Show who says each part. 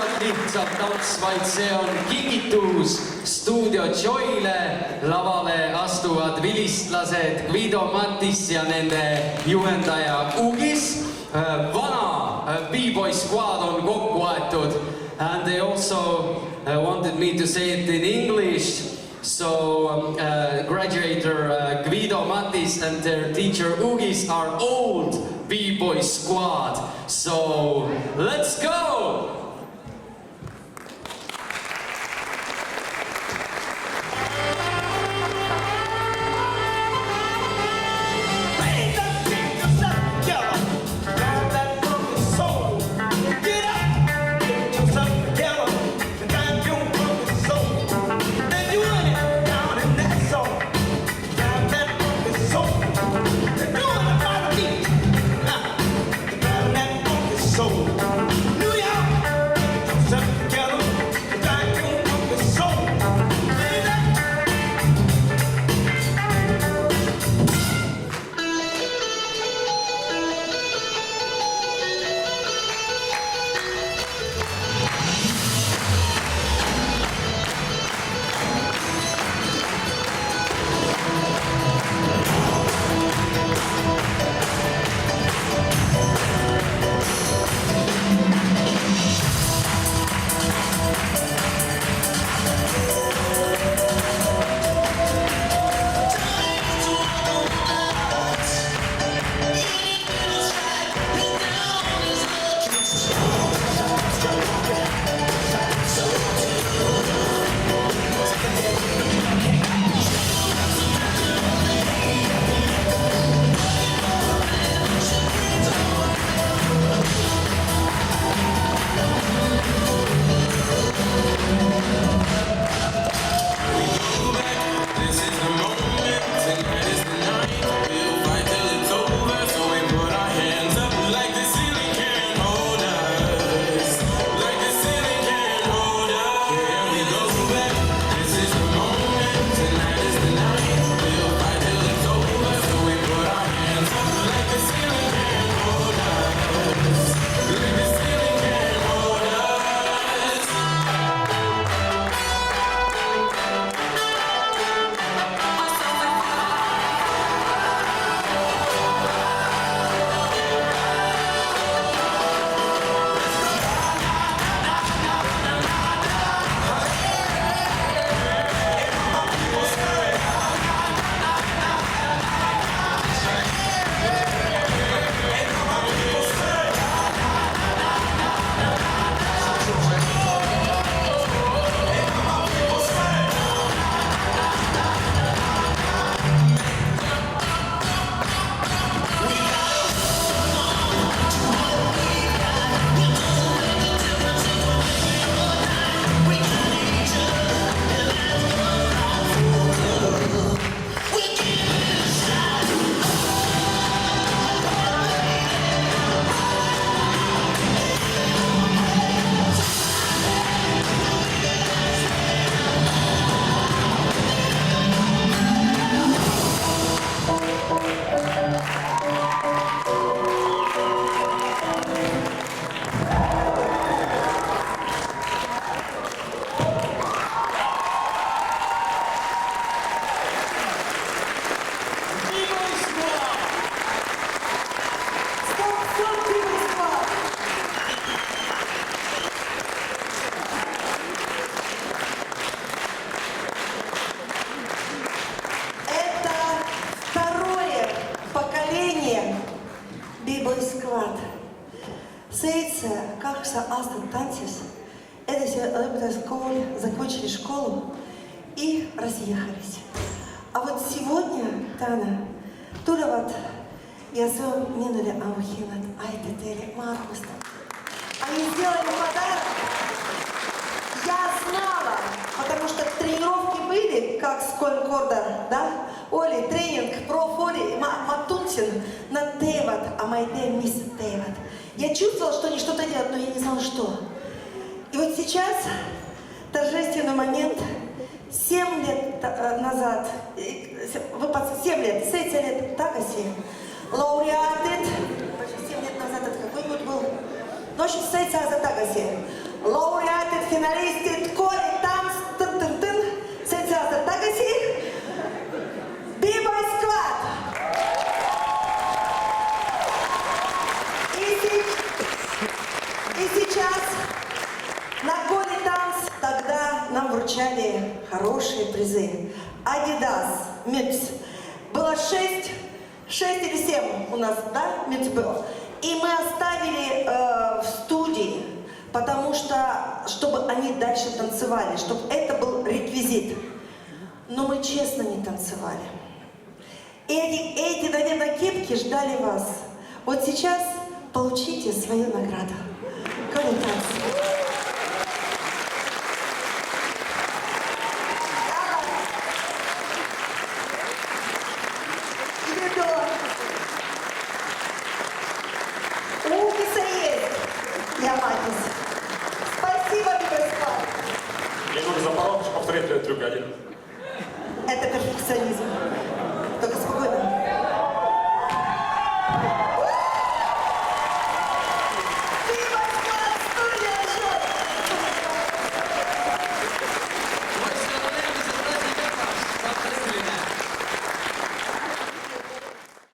Speaker 1: olnud lihtsalt tants, vaid see on kingitus Stuudio Joyle. Lavale astuvad vilistlased Guido Mattis ja nende juhendaja Ugis. Vana B-Boy squad on kokku aetud. And they also wanted me to say it in English. So graduator Guido Mattis and their teacher Ugis are old B-Boy squad. So let's go!
Speaker 2: Seitse, 8 aastat tantsis, edasi lõpetas kooli, закончили школу и разъехались. А вот сегодня, Тана, tulevad ja see on minule auhinnad, aitäh teile, Margusta. Они сделали подарок. Я знала, потому что тренировки были, как сколько, да? Oli тренинг, профоли, Матунсин на Теват, а мой день мисс Теват. Я чувствовала, что они что-то делают, но я не знала, что. И вот сейчас торжественный момент. 7 лет назад, 7 лет, 7 лет, так и 7. Лауреатит, почти 7 лет назад, это какой год был? Ну, в общем, 7 лет так и 7. лауреатът, финалистът, коли, танц, тън, сенсация, така си? B-Boy Squad! И сейчас на коли танц тогда нам вручали хорошие призы. Adidas, Митц. Было 6 или 7 у нас, да, Митц было. И мы оставили в студии, потому что, чтобы они дальше танцевали, чтобы это был реквизит. Но мы честно не танцевали. Эти, наверное, кепки ждали вас. Вот сейчас получите свою награду. Коли танц. Я Матис. Спасибо, Беспар.
Speaker 3: Егор Запорожец повторяет трюк один.
Speaker 2: Это перфекционизм.